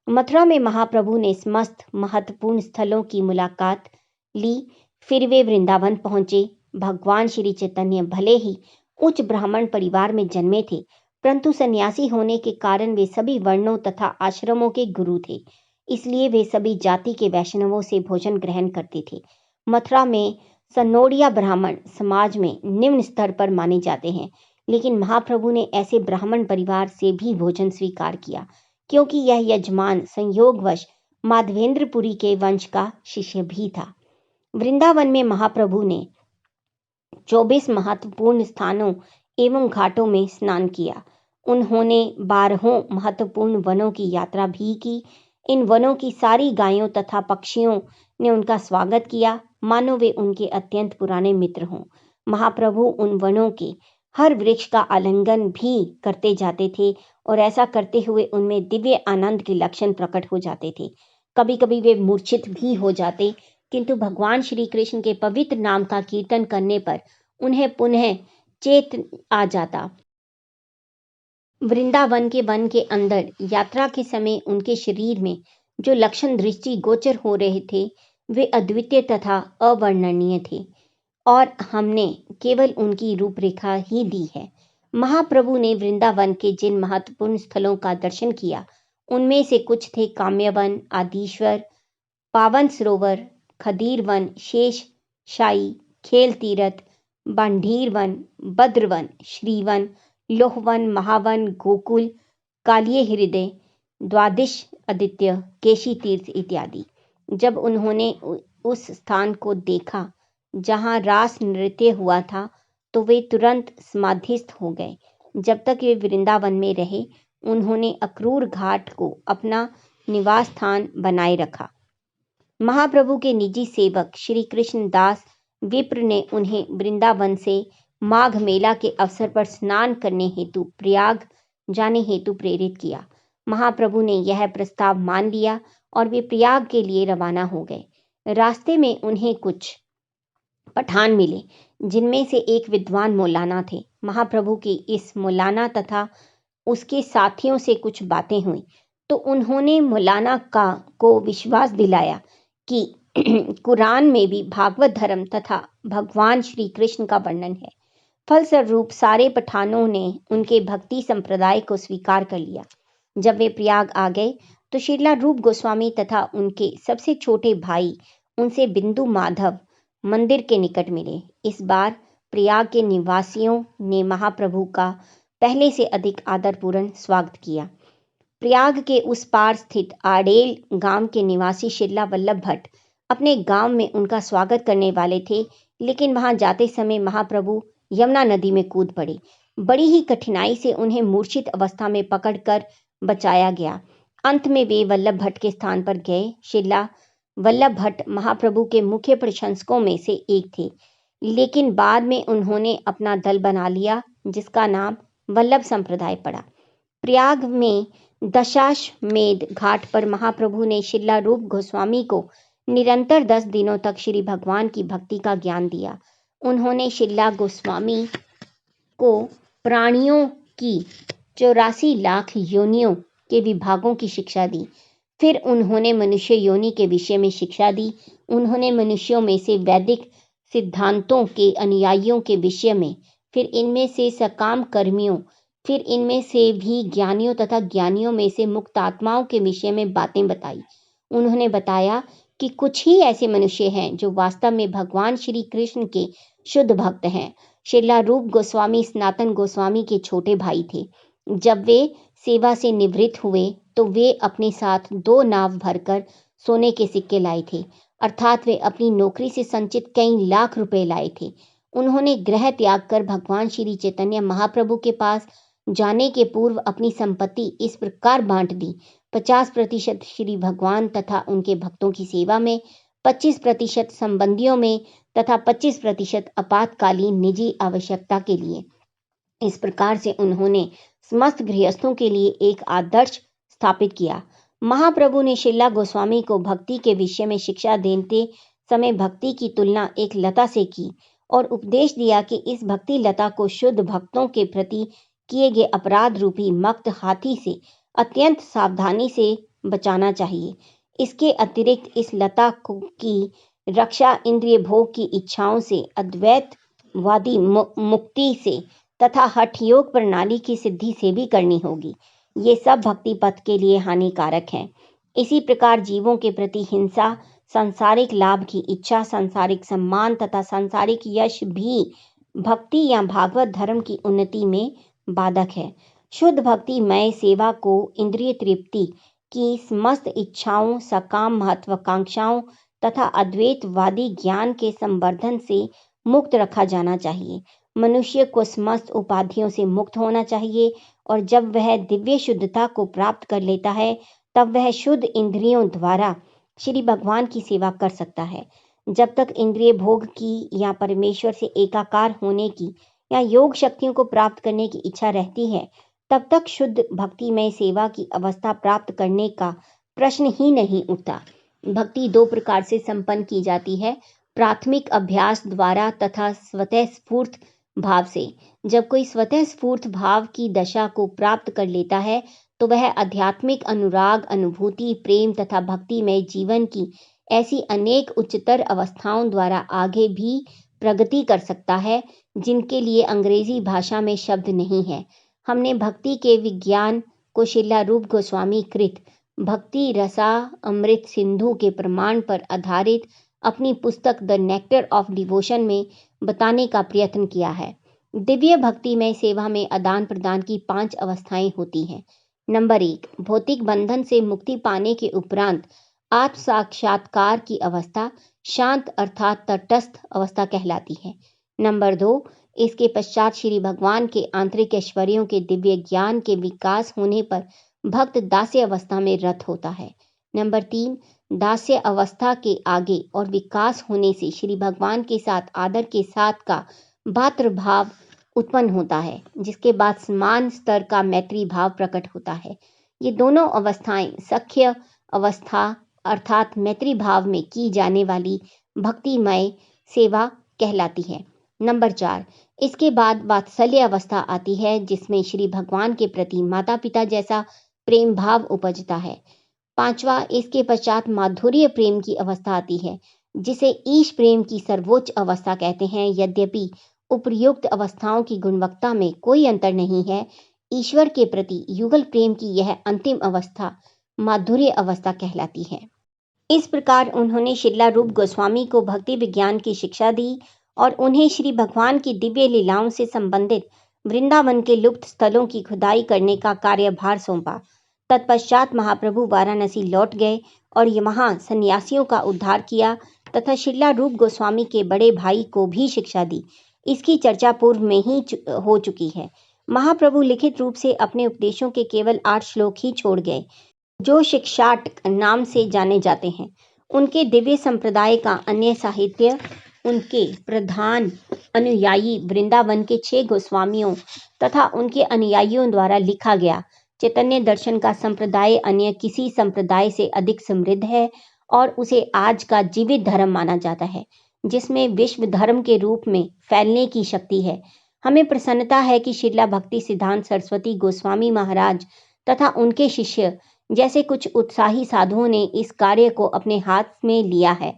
मथुरा में महाप्रभु ने समस्त महत्वपूर्ण स्थलों की मुलाकात ली। फिर वे वृंदावन पहुंचे। भगवान श्री चैतन्य भले ही उच्च ब्राह्मण परिवार में जन्मे थे, परंतु सन्यासी होने के कारण वे सभी वर्णों तथा आश्रमों के गुरु थे। इसलिए वे सभी जाति के वैष्णवों से भोजन ग्रहण करते थे। मथुरा में सनोडिया ब्राह्मण समाज में निम्न स्तर पर माने जाते हैं, लेकिन महाप्रभु ने ऐसे ब्राह्मण परिवार से भी भोजन स्वीकार किया, क्योंकि यह यजमान संयोगवश माधवेंद्रपुरी के वंश का शिष्य भी था। वृंदावन में महाप्रभु ने 24 महत्वपूर्ण स्थानों एवं घाटों में स्नान किया। उन्होंने 12 महत्वपूर्ण वनों की यात्रा भी की। इन वनों की सारी गायों तथा पक्षियों ने उनका स्वागत किया, मानो वे उनके अत्यंत पुराने मित्र हों। महाप्रभु उन वनों के हर वृक्ष का आलिंगन भी करते जाते थे और ऐसा करते हुए उनमें दिव्य आनंद के लक्षण प्रकट हो जाते थे। कभी कभी वे मूर्छित भी हो जाते, किंतु भगवान श्री कृष्ण के पवित्र नाम का कीर्तन करने पर उन्हें पुनः चेत आ जाता। वृंदावन के वन के अंदर यात्रा के समय उनके शरीर में जो लक्षण दृष्टि गोचर हो रहे थे वे अद्वितीय तथा अवर्णनीय थे और हमने केवल उनकी रूपरेखा ही दी है। महाप्रभु ने वृंदावन के जिन महत्वपूर्ण स्थलों का दर्शन किया उनमें से कुछ थे काम्यवन, आदिश्वर, पावन सरोवर, खदीर वन, शेष शाही, खेल तीरथ, बांढीर वन, बद्रवन, श्रीवन, लोहवन, महावन, गोकुल, कालिय हृदय, द्वादश आदित्य, केशी तीर्थ इत्यादि। जब उन्होंने उस स्थान को देखा जहाँ रास नृत्य हुआ था तो वे तुरंत समाधिस्थ हो गए। जब तक वे वृंदावन में रहे उन्होंने अक्रूर घाट को अपना निवास स्थान बनाए रखा। महाप्रभु के निजी सेवक श्री कृष्ण दास विप्र ने उन्हें वृंदावन से माघ मेला के अवसर पर स्नान करने हेतु प्रयाग जाने हेतु प्रेरित किया। महाप्रभु ने यह प्रस्ताव मान लिया और वे प्रयाग के लिए रवाना हो गए। रास्ते में उन्हें कुछ पठान मिले जिनमें से एक विद्वान मौलाना थे। महाप्रभु की इस मौलाना तथा उसके साथियों से कुछ बातें हुई तो उन्होंने मौलाना को विश्वास दिलाया कि कुरान में भी भागवत धर्म तथा भगवान श्री कृष्ण का वर्णन है। फलस्वरूप सारे पठानों ने उनके भक्ति संप्रदाय को स्वीकार कर लिया। जब वे प्रयाग आ गए तो श्रीला रूप गोस्वामी तथा उनके सबसे छोटे भाई उनसे बिंदु माधव मंदिर के निकट मिले। इस बार प्रयाग के निवासियों ने महाप्रभु का पहले से अधिक आदरपूर्ण स्वागत किया। प्रयाग के उस पार स्थित आड़ेल गांव के निवासी श्रीला वल्लभ भट्ट अपने गांव में उनका स्वागत करने वाले थे, लेकिन वहां जाते समय महाप्रभु यमुना नदी में कूद पड़े। बड़ी ही कठिनाई से उन्हें मूर्छित अवस्था में पकड़कर बचाया गया। अंत में वे वल्लभ भट्ट के स्थान पर गए। श्रीला वल्लभ भट्ट महाप्रभु के मुख्य प्रशंसकों में से एक थे, लेकिन बाद में उन्होंने अपना दल बना लिया जिसका नाम वल्लभ संप्रदाय पड़ा। प्रयाग में दशाश्वमेध घाट पर महाप्रभु ने श्रीला रूप गोस्वामी को निरंतर 10 दिनों तक श्री भगवान की भक्ति का ज्ञान दिया। उन्होंने श्रीला गोस्वामी को प्राणियों की 84 लाख योनियों के विभागों की शिक्षा दी। फिर उन्होंने मनुष्य योनि के विषय में शिक्षा दी। उन्होंने मनुष्यों में से वैदिक सिद्धांतों के अनुयायियों के विषय में, फिर इनमें से सकाम कर्मियों, फिर इनमें से भी ज्ञानियों तथा ज्ञानियों में से मुक्त आत्माओं के विषय में बातें बताई। उन्होंने बताया कि कुछ ही ऐसे मनुष्य हैं जो वास्तव में भगवान श्री कृष्ण के शुद्ध भक्त हैं। श्रीला रूप गोस्वामी सनातन गोस्वामी के छोटे भाई थे। जब वे सेवा से निवृत्त हुए तो वे अपने साथ 2 नाव भरकर सोने के सिक्के लाए थे, अर्थात वे अपनी नौकरी से संचित कई लाख रुपए लाए थे। उन्होंने गृह त्याग कर भगवान श्री चैतन्य महाप्रभु के पास जाने के पूर्व अपनी संपत्ति इस प्रकार बांट दी: 50% श्री भगवान तथा उनके भक्तों की सेवा में, 25% संबंधियों में तथा 25% आपातकालीन निजी आवश्यकता के लिए। इस प्रकार से उन्होंने समस्त गृहस्थों के लिए एक आदर्श स्थापित किया। महाप्रभु ने श्रीला गोस्वामी को भक्ति के विषय में शिक्षा देते समय भक्ति की तुलना एक लता से की और उपदेश दिया कि इस भक्ति लता को शुद्ध भक्तों के प्रति किए गए अपराध रूपी मक्त हाथी से अत्यंत सावधानी से बचाना चाहिए। इसके अतिरिक्त इस लता की रक्षा इंद्रिय भोग की इच्छाओं से, अद्वैतवादी मुक्ति से तथा हठ योग प्रणाली की सिद्धि से भी करनी होगी। ये सब भक्ति पथ के लिए हानिकारक हैं। इसी प्रकार जीवों के प्रति हिंसा, सांसारिक लाभ की इच्छा, सांसारिक सम्मान तथा सांसारिक यश भी भक्ति या भागवत धर्म की उन्नति में बाधक है। शुद्ध भक्तिमय सेवा को इंद्रिय तृप्ति की समस्त इच्छाओं, सकाम महत्वाकांक्षाओं तथा अद्वैतवादी ज्ञान के संवर्धन से मुक्त रखा जाना चाहिए। मनुष्य को समस्त उपाधियों से मुक्त होना चाहिए और जब वह दिव्य शुद्धता को प्राप्त कर लेता है तब वह शुद्ध इंद्रियों द्वारा श्री भगवान की सेवा कर सकता है। जब तक इंद्रिय भोग की या परमेश्वर से एकाकार होने की या योग शक्तियों को प्राप्त करने की इच्छा रहती है तब तक शुद्ध भक्तिमय सेवा की अवस्था प्राप्त करने का प्रश्न ही नहीं उठता। भक्ति 2 प्रकार से संपन्न की जाती है: प्राथमिक अभ्यास द्वारा तथा स्वतः स्फूर्त भाव से। जब कोई स्वतः स्फूर्त भाव की दशा को प्राप्त कर लेता है तो वह आध्यात्मिक अनुराग, अनुभूति, प्रेम तथा भक्तिमय जीवन की ऐसी अनेक उच्चतर अवस्थाओं द्वारा आगे भी प्रगति कर सकता है जिनके लिए अंग्रेजी भाषा में शब्द नहीं है। हमने भक्ति के विज्ञान को श्रीला रूप गोस्वामी कृत भक्ति रसा अमृत सिंधु के प्रमाण पर आधारित अपनी पुस्तक द नेक्टर ऑफ डिवोशन में बताने का प्रयत्न किया है। दिव्य भक्ति में सेवा में आदान प्रदान की 5 अवस्थाएं होती हैं। नंबर 1, भौतिक बंधन से मुक्ति पाने के उपरांत आत्म साक्षात्कार की अवस्था शांत अर्थात तटस्थ अवस्था कहलाती है। नंबर 2, इसके पश्चात श्री भगवान के आंतरिक ऐश्वर्यों के दिव्य ज्ञान के विकास होने पर भक्त दास्य अवस्था में रत होता है। नंबर 3, दास्य अवस्था के आगे और विकास होने से श्री भगवान के साथ आदर के साथ का भातृभाव उत्पन्न होता है, जिसके बाद समान स्तर का मैत्री भाव प्रकट होता है। ये दोनों अवस्थाएं सख्य अवस्था अर्थात मैत्री भाव में की जाने वाली भक्तिमय सेवा कहलाती है। नंबर 4, इसके बाद वात्सल्य अवस्था आती है, जिसमें श्री भगवान के प्रति माता पिता जैसा प्रेम भाव उपजता है। 5वां, इसके पश्चात माधुर्य प्रेम की अवस्था आती है, जिसे ईश प्रेम की सर्वोच्च अवस्था कहते हैं। यद्यपि उपर्युक्त अवस्थाओं की गुणवत्ता में कोई अंतर नहीं है, ईश्वर के प्रति युगल प्रेम की यह अंतिम अवस्था माधुर्य अवस्था कहलाती है। इस प्रकार उन्होंने श्रीला रूप गोस्वामी को भक्ति विज्ञान की शिक्षा दी और उन्हें श्री भगवान की दिव्य लीलाओं से संबंधित वृंदावन के लुप्त स्थलों की खुदाई करने का कार्यभार सौंपा। तत्पश्चात महाप्रभु वाराणसी लौट गए और वहां सन्यासियों का उद्धार किया तथा श्रीला रूप गोस्वामी के बड़े भाई को भी शिक्षा दी। इसकी चर्चा पूर्व में ही हो चुकी है। महाप्रभु लिखित रूप से अपने उपदेशों के केवल 8 श्लोक ही छोड़ गए, जो शिक्षाटक नाम से जाने जाते हैं। उनके दिव्य संप्रदाय का अन्य साहित्य उनके प्रधान अनुयायी वृंदावन के 6 गोस्वामियों तथा उनके अनुयायियों द्वारा लिखा गया। चैतन्य दर्शन का संप्रदाय अन्य किसी संप्रदाय से अधिक समृद्ध है और उसे आज का जीवित धर्म माना जाता है, जिसमें विश्व धर्म के रूप में फैलने की शक्ति है। हमें प्रसन्नता है कि श्रीला भक्ति सिद्धांत सरस्वती गोस्वामी महाराज तथा उनके शिष्य जैसे कुछ उत्साही साधुओं ने इस कार्य को अपने हाथ में लिया है।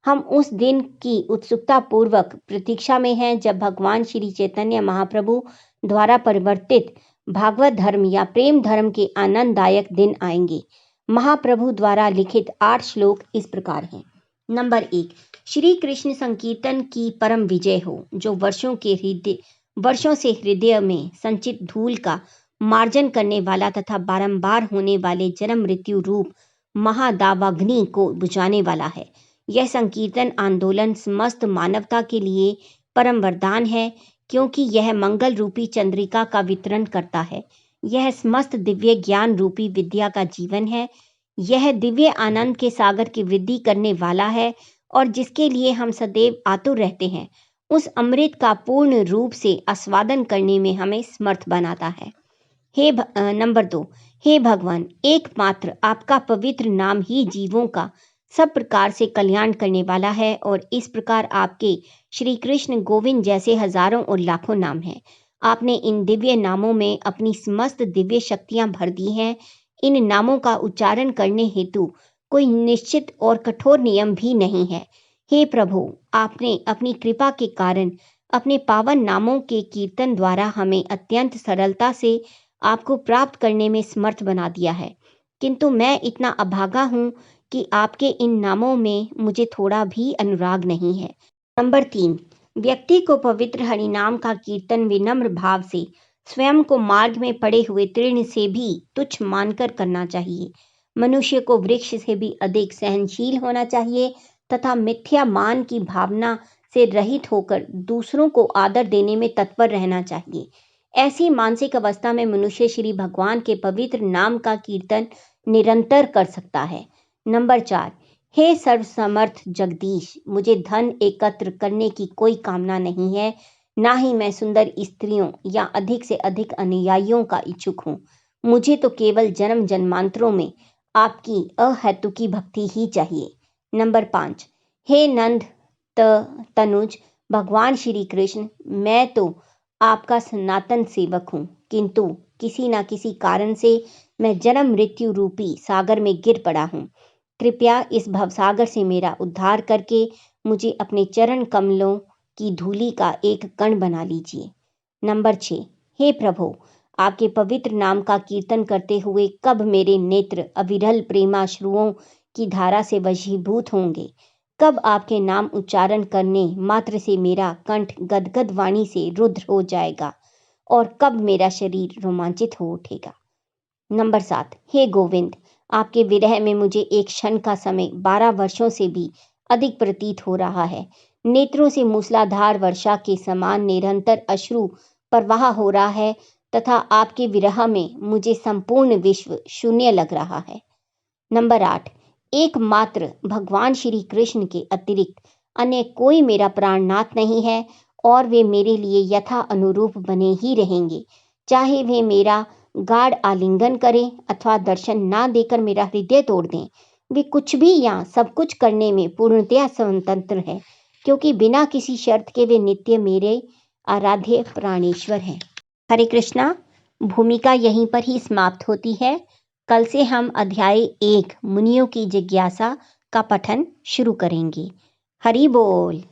हम उस दिन की उत्सुकता पूर्वक प्रतीक्षा में हैं जब भगवान श्री चैतन्य महाप्रभु द्वारा परिवर्तित भागवत धर्म या प्रेम धर्म के आनंददायक दिन आएंगे। महाप्रभु द्वारा लिखित 8 श्लोक इस प्रकार हैं। नंबर 1, श्री कृष्ण संकीर्तन की परम विजय हो, जो वर्षों से हृदय में संचित धूल का मार्जन करने वाला तथा बारंबार होने वाले जन्म मृत्यु रूप महादावाग्नि को बुझाने वाला है। यह संकीर्तन आंदोलन समस्त मानवता के लिए परम वरदान है, क्योंकि यह मंगल रूपी चंद्रिका का वितरण करता है। यह समस्त दिव्य ज्ञान रूपी विद्या का जीवन है। यह दिव्य आनंद के सागर की वृद्धि करने वाला है और जिसके लिए हम सदैव आतुर रहते हैं, उस अमृत का पूर्ण रूप से आस्वादन करने में हमें समर्थ बनाता है। नंबर 2, हे भगवान, एकमात्र आपका पवित्र नाम ही जीवों का सब प्रकार से कल्याण करने वाला है और इस प्रकार आपके श्री कृष्ण गोविंद जैसे हजारों और लाखों नाम हैं। आपने इन दिव्य नामों में अपनी समस्त दिव्य शक्तियां भर दी हैं। इन नामों का उच्चारण करने हेतु कोई निश्चित और कठोर नियम भी नहीं है। हे प्रभु, आपने अपनी कृपा के कारण अपने पावन नामों के कीर्तन द्वारा हमें अत्यंत सरलता से आपको प्राप्त करने में समर्थ बना दिया है, किंतु मैं इतना अभागा हूँ कि आपके इन नामों में मुझे थोड़ा भी अनुराग नहीं है। नंबर 3, व्यक्ति को पवित्र हरिनाम का कीर्तन विनम्र भाव से स्वयं को मार्ग में पड़े हुए तृण से भी तुच्छ मानकर करना चाहिए। मनुष्य को वृक्ष से भी अधिक सहनशील होना चाहिए तथा मिथ्या मान की भावना से रहित होकर दूसरों को आदर देने में तत्पर रहना चाहिए। ऐसी मानसिक अवस्था में मनुष्य श्री भगवान के पवित्र नाम का कीर्तन निरंतर कर सकता है। नंबर 4, हे सर्वसमर्थ जगदीश, मुझे धन एकत्र करने की कोई कामना नहीं है, ना ही मैं सुंदर स्त्रियों या अधिक से अधिक अनुयायियों का इच्छुक हूँ। मुझे तो केवल जन्म जन्मांतरों में आपकी अहेतुकी भक्ति ही चाहिए। नंबर 5, हे नंद तनुज भगवान श्री कृष्ण, मैं तो आपका सनातन सेवक हूँ, किंतु किसी न किसी कारण से मैं जन्म मृत्यु रूपी सागर में गिर पड़ा हूँ। कृपया इस भवसागर से मेरा उद्धार करके मुझे अपने चरण कमलों की धूलि का एक कण बना लीजिए। नंबर 6, हे प्रभु, आपके पवित्र नाम का कीर्तन करते हुए कब मेरे नेत्र अविरल प्रेमाश्रुओं की धारा से वशीभूत होंगे? कब आपके नाम उच्चारण करने मात्र से मेरा कंठ गदगद वाणी से रुद्र हो जाएगा और कब मेरा शरीर रोमांचित हो उठेगा? नंबर 7, हे गोविंद, आपके विरह में मुझे एक क्षण का समय 12 वर्षों से भी अधिक प्रतीत हो रहा है। नेत्रों से मूसलाधार वर्षा के समान निरंतर अश्रु प्रवाह हो रहा है तथा आपके विरह में मुझे संपूर्ण विश्व शून्य लग रहा है। नंबर 8, एकमात्र भगवान श्री कृष्ण के अतिरिक्त अन्य कोई मेरा प्राणनाथ नहीं है और वे मेरे लिए यथा अनुरूप बने ही रहेंगे, चाहे वे मेरा गाढ़ आलिंगन करें अथवा दर्शन ना देकर मेरा हृदय तोड़ दें। वे कुछ भी या सब कुछ करने में पूर्णतया स्वतंत्र है, क्योंकि बिना किसी शर्त के वे नित्य मेरे आराध्य प्राणेश्वर हैं। हरे कृष्णा। भूमिका यहीं पर ही समाप्त होती है। कल से हम अध्याय 1 मुनियों की जिज्ञासा का पठन शुरू करेंगे। हरि बोल।